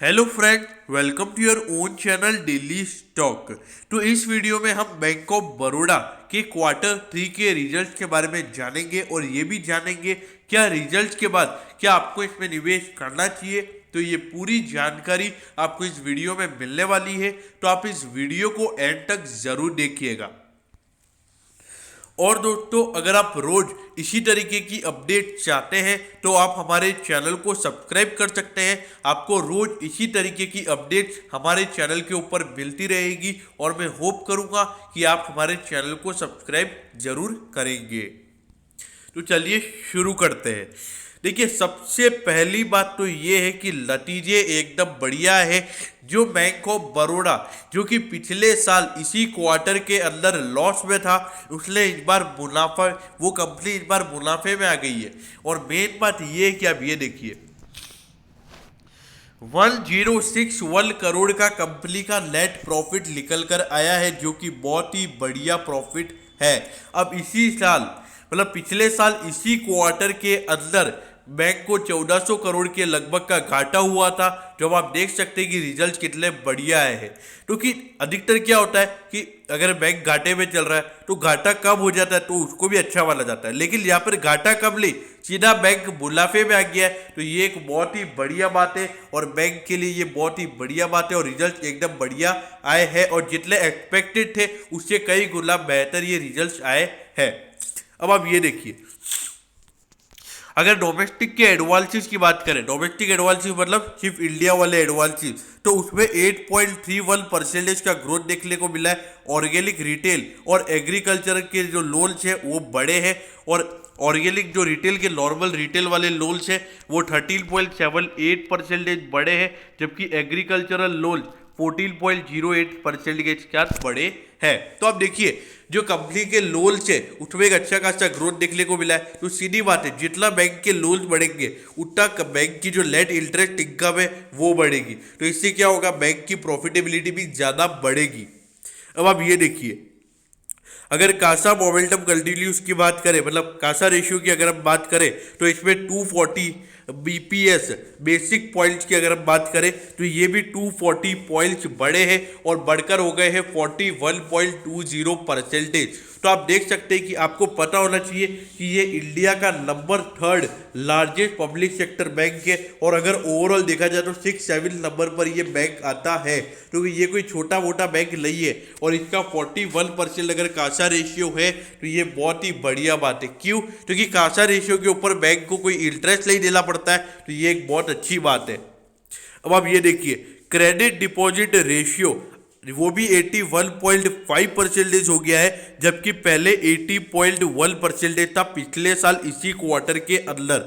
Hello friend, welcome to your own channel daily stock. तो इस video में हम बैंक ऑफ बड़ौदा के क्वार्टर 3 के रिजल्ट्स के बारे में जानेंगे और ये भी जानेंगे क्या रिजल्ट्स के बाद क्या आपको इसमें निवेश करना चाहिए। तो ये पूरी जानकारी आपको इस वीडियो में मिलने वाली है, तो आप इस वीडियो को एंड तक जरूर देखिएगा। और दोस्तों, अगर आप रोज इसी तरीके की अपडेट चाहते हैं तो आप हमारे चैनल को सब्सक्राइब कर सकते हैं। आपको रोज इसी तरीके की अपडेट हमारे चैनल के ऊपर मिलती रहेगी और मैं होप करूंगा कि आप हमारे चैनल को सब्सक्राइब जरूर करेंगे। तो चलिए शुरू करते हैं। देखिए, सबसे पहली बात तो ये है कि नतीजे एकदम बढ़िया है। जो बैंक ऑफ बड़ौदा जो कि पिछले साल इसी क्वार्टर के अंदर लॉस में था, उसने इस बार मुनाफा, वो कंपनी इस बार मुनाफे में आ गई है। और मेन बात ये है कि आप ये देखिए, 1061 करोड़ का कंपनी का नेट प्रॉफिट निकल कर आया है, जो कि बहुत ही बढ़िया प्रॉफिट है। अब इसी साल, मतलब पिछले साल इसी क्वार्टर के अंदर बैंक को 1400 करोड़ के लगभग का घाटा हुआ था। जब आप देख सकते हैं कि रिजल्ट कितने बढ़िया आए हैं। क्योंकि अधिकतर क्या होता है कि अगर बैंक घाटे में चल रहा है तो घाटा कम हो जाता है तो उसको भी अच्छा माना जाता है, लेकिन यहाँ पर घाटा कम नहीं, सीधा बैंक मुनाफे में आ गया है। तो ये एक बहुत ही बढ़िया बात है और बैंक के लिए ये बहुत ही बढ़िया बात है और रिजल्ट एकदम बढ़िया आए हैं और जितने एक्सपेक्टेड थे उससे कई गुना बेहतर ये रिजल्ट आए हैं। अब आप ये देखिए, अगर डोमेस्टिक के एडवांसेस की बात करें, डोमेस्टिक एडवांसेस मतलब सिर्फ इंडिया वाले एडवांसेस, तो उसमें 8.31% का ग्रोथ देखने को मिला है। ऑर्गेनिक रिटेल और एग्रीकल्चर के जो लोन्स है वो बड़े हैं और ऑर्गेनिक जो रिटेल के नॉर्मल रिटेल वाले लोन्स है वो 13.78% बड़े हैं, जबकि एग्रीकल्चरल लोन 14.08% के साथ बड़े हैं। तो आप देखिए, जो कंपनी के लोन्स है उसमें एक अच्छा खासा ग्रोथ देखने को मिला है। तो सीधी बात है, जितना बैंक के लोन्स बढ़ेंगे उतना बैंक की जो नेट इंटरेस्ट इनकम है वो बढ़ेगी। तो इससे क्या होगा, बैंक की प्रॉफिटेबिलिटी भी ज़्यादा बढ़ेगी। अब आप ये देखिए, अगर कासा मोमेंटम कंटिन्यूस की बात करें, मतलब कासा रेशियो की अगर हम बात करें, तो इसमें 240 बीपीएस बेसिक पॉइंट्स की अगर हम बात करें तो ये भी 240 पॉइंट्स बढ़े हैं और बढ़कर हो गए हैं 41.20%। तो आप देख सकते हैं कि आपको पता होना चाहिए कि ये इंडिया का number 3rd largest public sector bank है और अगर ओवरऑल देखा जाए तो 6-7 नंबर पर ये बैंक आता है। क्योंकि ये कोई छोटा मोटा बैंक नहीं है और इसका 41% अगर कासा रेशियो है तो ये बहुत ही बढ़िया बात है। क्यों? क्योंकि कासा रेशियो के ऊपर बैंक को कोई इंटरेस्ट नहीं देना पड़ता है, तो ये एक बहुत अच्छी बात है। अब आप ये देखिए, क्रेडिट डिपॉजिट रेशियो वो भी 81.5% हो गया है, जबकि पहले 80.1% था पिछले साल इसी क्वार्टर के अंदर।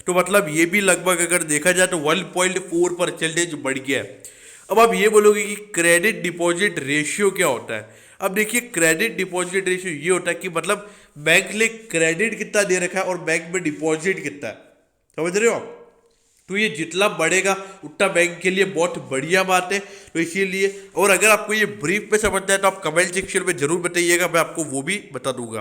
तो मतलब ये भी लगभग अगर देखा जाए तो 1.4% बढ़ गया है। अब आप ये बोलोगे कि क्रेडिट डिपॉजिट रेशियो क्या होता है। अब देखिए, क्रेडिट डिपॉजिट रेशियो ये होता है कि मतलब बैंक ने क्रेडिट कितना दे रखा है और बैंक में डिपॉजिट कितना है, समझ रहे हो आप। तो ये जितना बढ़ेगा उतना बैंक के लिए बहुत बढ़िया बात है। तो इसीलिए, और अगर आपको ये ब्रीफ में समझना है तो आप कमेंट सेक्शन में जरूर बताइएगा, मैं आपको वो भी बता दूंगा।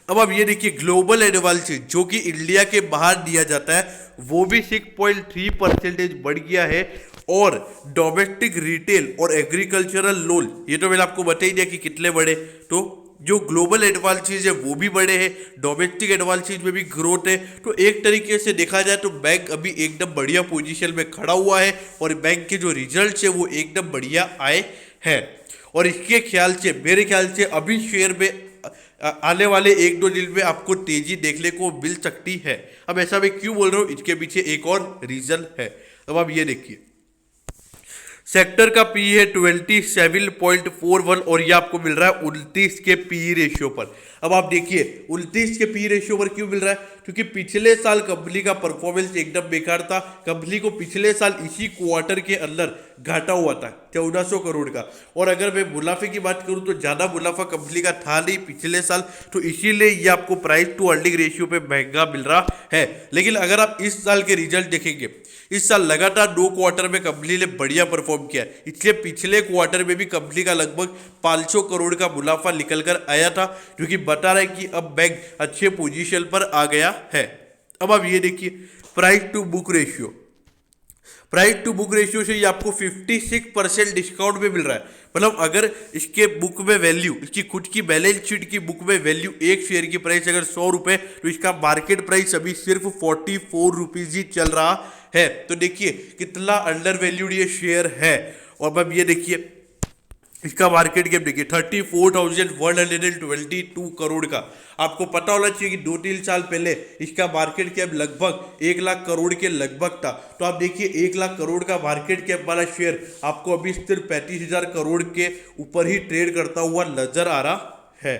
अब आप ये देखिए, ग्लोबल एडवांसेस जो कि इंडिया के बाहर दिया जाता है वो भी 6.3% बढ़ गया है और डोमेस्टिक रिटेल और एग्रीकल्चरल लोन ये तो मैंने आपको बता ही दिया कि कितने बड़े। तो जो ग्लोबल एडवांसेज है वो भी बड़े हैं, डोमेस्टिक एडवांसेज में भी ग्रोथ है। तो एक तरीके से देखा जाए तो बैंक अभी एकदम बढ़िया पोजीशन में खड़ा हुआ है और बैंक के जो रिजल्ट्स है वो एकदम बढ़िया आए हैं। और इसके ख्याल से, मेरे ख्याल से अभी शेयर में आने वाले 1-2 दिन में आपको तेजी देखने को मिल सकती है। अब ऐसा मैं क्यों बोल रहा हूँ, इसके पीछे एक और रीजन है। अब आप ये देखिए, सेक्टर का पी है 27.41 और ये आपको मिल रहा है 29 के पी रेशियो पर। अब आप देखिए, 29 के पी रेशियो पर क्यों मिल रहा है, क्योंकि पिछले साल कंपनी का परफॉर्मेंस एकदम बेकार था। कंपनी को पिछले साल इसी क्वार्टर के अंदर घाटा हुआ था 1400 करोड़ का। और अगर मैं मुनाफे की बात करूं तो ज़्यादा मुनाफा कंपनी का था नहीं पिछले साल, तो इसीलिए ये आपको प्राइस टू अर्निंग रेशियो पे महंगा मिल रहा है। लेकिन अगर आप इस साल के रिजल्ट देखेंगे, इस साल लगातार 2 क्वार्टर में कंपनी ने बढ़िया परफॉर्म किया, इसलिए पिछले क्वार्टर में भी कंपनी का लगभग 500 करोड़ का मुनाफा निकल कर आया था, जो कि बता रहा है कि अब बैंक अच्छे पोजीशन पर आ गया है। अब आप ये देखिए, price to book ratio, price to book ratio से ये आपको 56% डिस्काउंट में मिल रहा है। मतलब अगर इसके बुक में वैल्यू, इसकी खुद की बैलेंस शीट की बुक में वैल्यू एक शेयर की प्राइस अगर 100 रुपये, तो इसका मार्केट प्राइस अभी सिर्फ 44 रुपीज ही चल रहा है। तो देखिए कितना अंडर वैल्यूड ये शेयर है। और अब ये देखिए इसका मार्केट कैप देखिए 34,122 करोड़ का। आपको पता होना चाहिए कि 2-3 साल पहले इसका मार्केट कैप लगभग 1 लाख करोड़ के लगभग था। तो आप देखिए 1 लाख करोड़ का मार्केट कैप वाला शेयर आपको अभी सिर्फ 35,000 करोड़ के ऊपर ही ट्रेड करता हुआ नजर आ रहा है।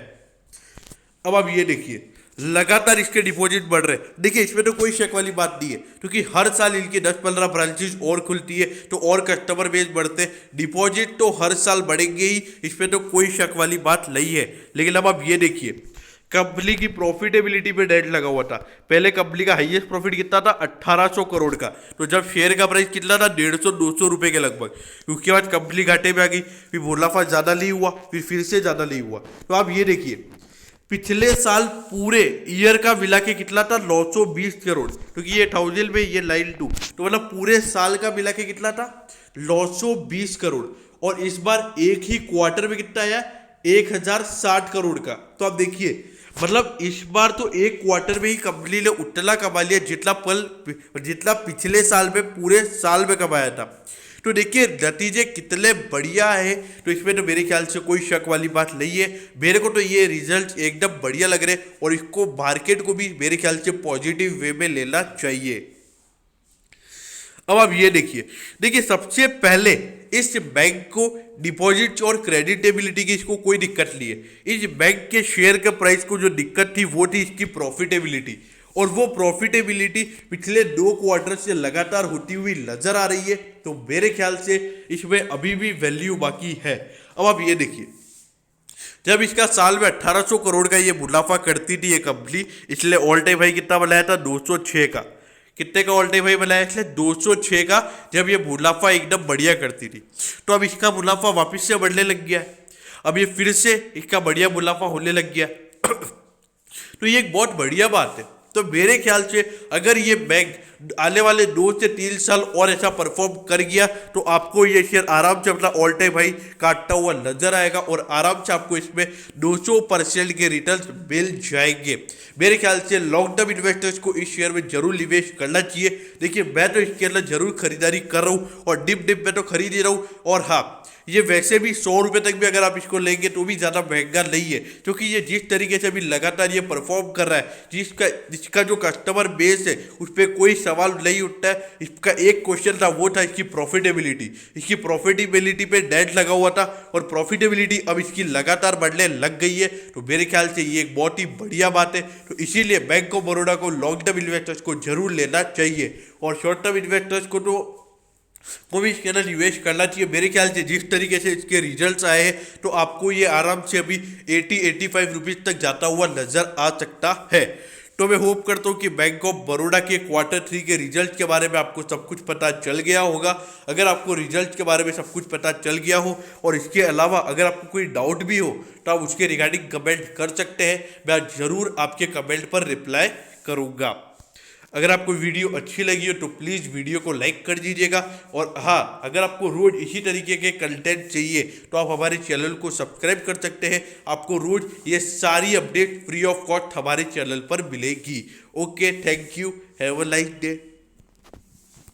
अब आप ये देखिए लगातार इसके डिपॉजिट बढ़ रहे हैं। देखिए इसमें तो कोई शक वाली बात नहीं है, क्योंकि हर साल इनकी 10-15 ब्रांचेज और खुलती है तो और कस्टमर बेस बढ़ते, डिपॉजिट तो हर साल बढ़ेंगे ही, इसमें तो कोई शक वाली बात नहीं है। लेकिन अब आप ये देखिए कंपनी की प्रॉफिटेबिलिटी पे डेट लगा हुआ था। पहले कंपनी का हाईएस्ट प्रॉफिट कितना था 1800 करोड़ का। तो जब शेयर का प्राइस कितना था 150-200 रुपए के लगभग। उसके बाद कंपनी घाटे में आ गई, फिर मुनाफा ज्यादा नहीं हुआ, फिर से ज्यादा नहीं हुआ। तो आप ये देखिए पिछले साल पूरे ईयर का मिला के कितना था 920 करोड़, क्योंकि ये 1000 में ये लाइन 2, तो मतलब पूरे साल का मिला के कितना था 920 करोड़। और इस बार एक ही क्वार्टर में कितना आया 1060 करोड़ का। तो आप देखिए मतलब इस बार तो एक क्वार्टर में ही कंपनी ने उतना कमा लिया जितना पिछले साल में पूरे साल में कमाया था। तो देखिए नतीजे कितने बढ़िया है, तो इसमें तो मेरे ख्याल से कोई शक वाली बात नहीं है। मेरे को तो ये रिजल्ट एकदम बढ़िया लग रहे और इसको मार्केट को भी मेरे ख्याल से पॉजिटिव वे में लेना चाहिए। अब आप ये देखिए सबसे पहले इस बैंक को डिपॉजिट और क्रेडिटेबिलिटी की इसको कोई दिक्कत नहीं है। इस बैंक के शेयर के प्राइस को जो दिक्कत थी वो थी इसकी प्रॉफिटेबिलिटी, और वो प्रॉफिटेबिलिटी पिछले 2 क्वार्टर से लगातार होती हुई नजर आ रही है। तो मेरे ख्याल से इसमें अभी भी वैल्यू बाकी है। अब आप ये देखिए जब इसका साल में 1800 करोड़ का ये मुनाफा करती थी ये कंपनी, इसलिए ऑल टाइम हाई कितना बनाया था 206 का। कितने का ऑल टाइम हाई बनाया, इसलिए 206 का, जब ये मुनाफा एकदम बढ़िया करती थी। तो अब इसका मुनाफा वापस से बढ़ने लग गया है, अब ये फिर से इसका बढ़िया मुनाफा होने लग गया तो ये एक बहुत बढ़िया बात है। तो मेरे ख्याल से अगर ये बैंक आने वाले 2 से 3 साल और ऐसा परफॉर्म कर गया तो आपको ये शेयर आराम से अपना ऑल टाइम हाई काटता हुआ नजर आएगा और आराम से आपको इसमें 200% के रिटर्न मिल जाएंगे। मेरे ख्याल से लॉन्ग टर्म इन्वेस्टर्स को इस शेयर में जरूर निवेश करना चाहिए। देखिए मैं तो इसके अंदर जरूर खरीदारी कर रहा हूँ और डिप में तो खरीद ही रहा हूँ। और हाँ, ये वैसे भी 100 रुपये तक भी अगर आप इसको लेंगे तो भी ज़्यादा महंगा नहीं है, क्योंकि ये जिस तरीके से अभी लगातार ये परफॉर्म कर रहा है, जिसका जो कस्टमर बेस है उस पर कोई सवाल नहीं उठता है। इसका एक क्वेश्चन था, वो था इसकी प्रॉफिटेबिलिटी। इसकी प्रॉफिटेबिलिटी पे डेट लगा हुआ था और प्रॉफिटेबिलिटी अब इसकी लगातार बढ़ने लग गई है। तो मेरे ख्याल से ये एक बहुत ही बढ़िया बात है। तो इसीलिए बैंक ऑफ बड़ौदा को लॉन्ग टर्म इन्वेस्टर्स को जरूर लेना चाहिए और शॉर्ट टर्म इन्वेस्टर्स को तो वो भी इसके अंदर निवेश करना चाहिए। मेरे ख्याल से जिस तरीके से इसके रिजल्ट्स आए हैं तो आपको ये आराम से अभी 80-85 रुपीज़ तक जाता हुआ नजर आ सकता है। तो मैं होप करता हूँ कि बैंक ऑफ बड़ौदा के Q3 के रिजल्ट के बारे में आपको सब कुछ पता चल गया होगा। अगर आपको रिजल्ट के बारे में सब कुछ पता चल गया हो और इसके अलावा अगर आपको कोई डाउट भी हो तो आप उसके रिगार्डिंग कमेंट कर सकते हैं, मैं ज़रूर आपके कमेंट पर रिप्लाई करूँगा। अगर आपको वीडियो अच्छी लगी हो तो प्लीज़ वीडियो को लाइक कर दीजिएगा। और हाँ, अगर आपको रोज़ इसी तरीके के कंटेंट चाहिए तो आप हमारे चैनल को सब्सक्राइब कर सकते हैं। आपको रोज़ ये सारी अपडेट फ्री ऑफ कॉस्ट हमारे चैनल पर मिलेगी। Okay, thank you, have a nice day.